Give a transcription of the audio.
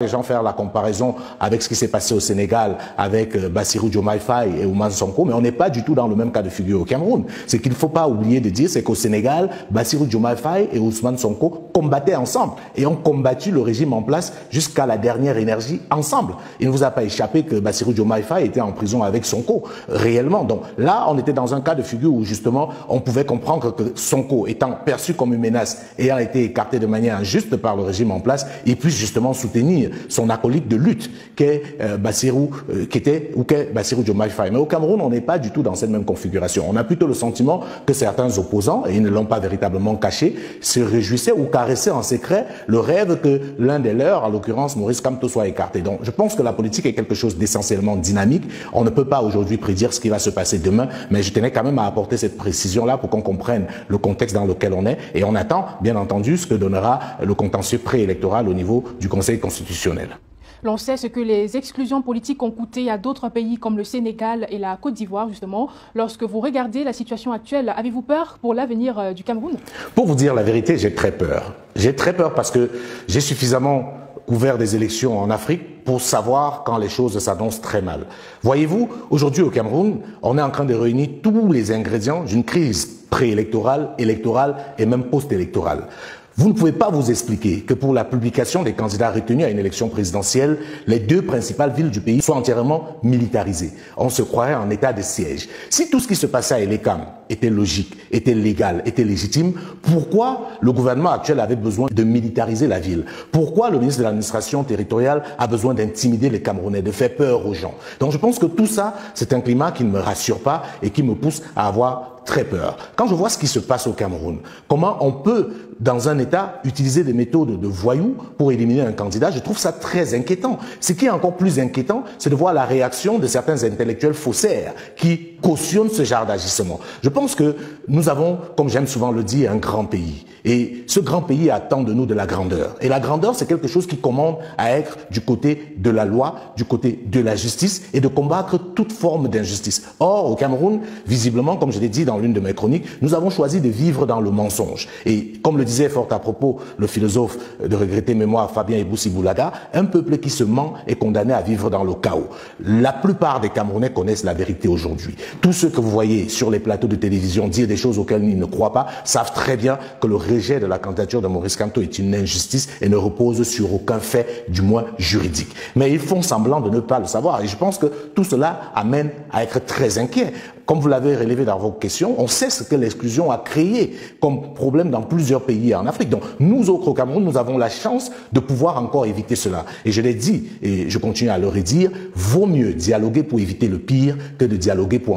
Les gens faire la comparaison avec ce qui s'est passé au Sénégal avec Bassirou Diomaye Faye et Ousmane Sonko, mais on n'est pas du tout dans le même cas de figure au Cameroun. Ce qu'il ne faut pas oublier de dire, c'est qu'au Sénégal, Bassirou Diomaye Faye et Ousmane Sonko combattaient ensemble et ont combattu le régime en place jusqu'à la dernière énergie ensemble. Il ne vous a pas échappé que Bassirou Diomaye Faye était en prison avec Sonko, réellement. Donc là, on était dans un cas de figure où justement, on pouvait comprendre que Sonko, étant perçu comme une menace, ayant été écarté de manière injuste par le régime en place, il puisse justement soutenir son acolyte de lutte qu'est Bassirou Diomaye Faye. Mais au Cameroun, on n'est pas du tout dans cette même configuration. On a plutôt le sentiment que certains opposants, et ils ne l'ont pas véritablement caché, se réjouissaient ou caressaient en secret le rêve que l'un des leurs, en l'occurrence Maurice Kamto, soit écarté. Donc je pense que la politique est quelque chose d'essentiellement dynamique. On ne peut pas aujourd'hui prédire ce qui va se passer demain, mais je tenais quand même à apporter cette précision-là pour qu'on comprenne le contexte dans lequel on est. Et on attend, bien entendu, ce que donnera le contentieux préélectoral au niveau du Conseil constitutionnel. L'on sait ce que les exclusions politiques ont coûté à d'autres pays comme le Sénégal et la Côte d'Ivoire, justement. Lorsque vous regardez la situation actuelle, avez-vous peur pour l'avenir du Cameroun? Pour vous dire la vérité, j'ai très peur. J'ai très peur parce que j'ai suffisamment couvert des élections en Afrique pour savoir quand les choses s'annoncent très mal. Voyez-vous, aujourd'hui au Cameroun, on est en train de réunir tous les ingrédients d'une crise préélectorale, électorale et même post-électorale. Vous ne pouvez pas vous expliquer que pour la publication des candidats retenus à une élection présidentielle, les deux principales villes du pays soient entièrement militarisées. On se croirait en état de siège. Si tout ce qui se passait à Elekam était logique, était légal, était légitime, pourquoi le gouvernement actuel avait besoin de militariser la ville? Pourquoi le ministre de l'administration territoriale a besoin d'intimider les Camerounais, de faire peur aux gens? Donc je pense que tout ça, c'est un climat qui ne me rassure pas et qui me pousse à avoir très peur. Quand je vois ce qui se passe au Cameroun, comment on peut, dans un État, utiliser des méthodes de voyous pour éliminer un candidat, je trouve ça très inquiétant. Ce qui est encore plus inquiétant, c'est de voir la réaction de certains intellectuels faussaires qui cautionnent ce genre d'agissement. Je pense que nous avons, comme j'aime souvent le dire, un grand pays. Et ce grand pays attend de nous de la grandeur. Et la grandeur, c'est quelque chose qui commande à être du côté de la loi, du côté de la justice et de combattre toute forme d'injustice. Or, au Cameroun, visiblement, comme je l'ai dit dans l'une de mes chroniques, nous avons choisi de vivre dans le mensonge. Et comme le disait fort à propos le philosophe de regrettée mémoire Fabien Ebousi-Boulaga, un peuple qui se ment est condamné à vivre dans le chaos. La plupart des Camerounais connaissent la vérité aujourd'hui. Tous ceux que vous voyez sur les plateaux de télévision dire des choses auxquelles ils ne croient pas savent très bien que le rejet de la candidature de Maurice Kamto est une injustice et ne repose sur aucun fait, du moins juridique. Mais ils font semblant de ne pas le savoir. Et je pense que tout cela amène à être très inquiet. Comme vous l'avez relevé dans vos questions, on sait ce que l'exclusion a créé comme problème dans plusieurs pays en Afrique. Donc, nous autres au Cameroun, nous avons la chance de pouvoir encore éviter cela. Et je l'ai dit, et je continue à le redire, vaut mieux dialoguer pour éviter le pire que de dialoguer pour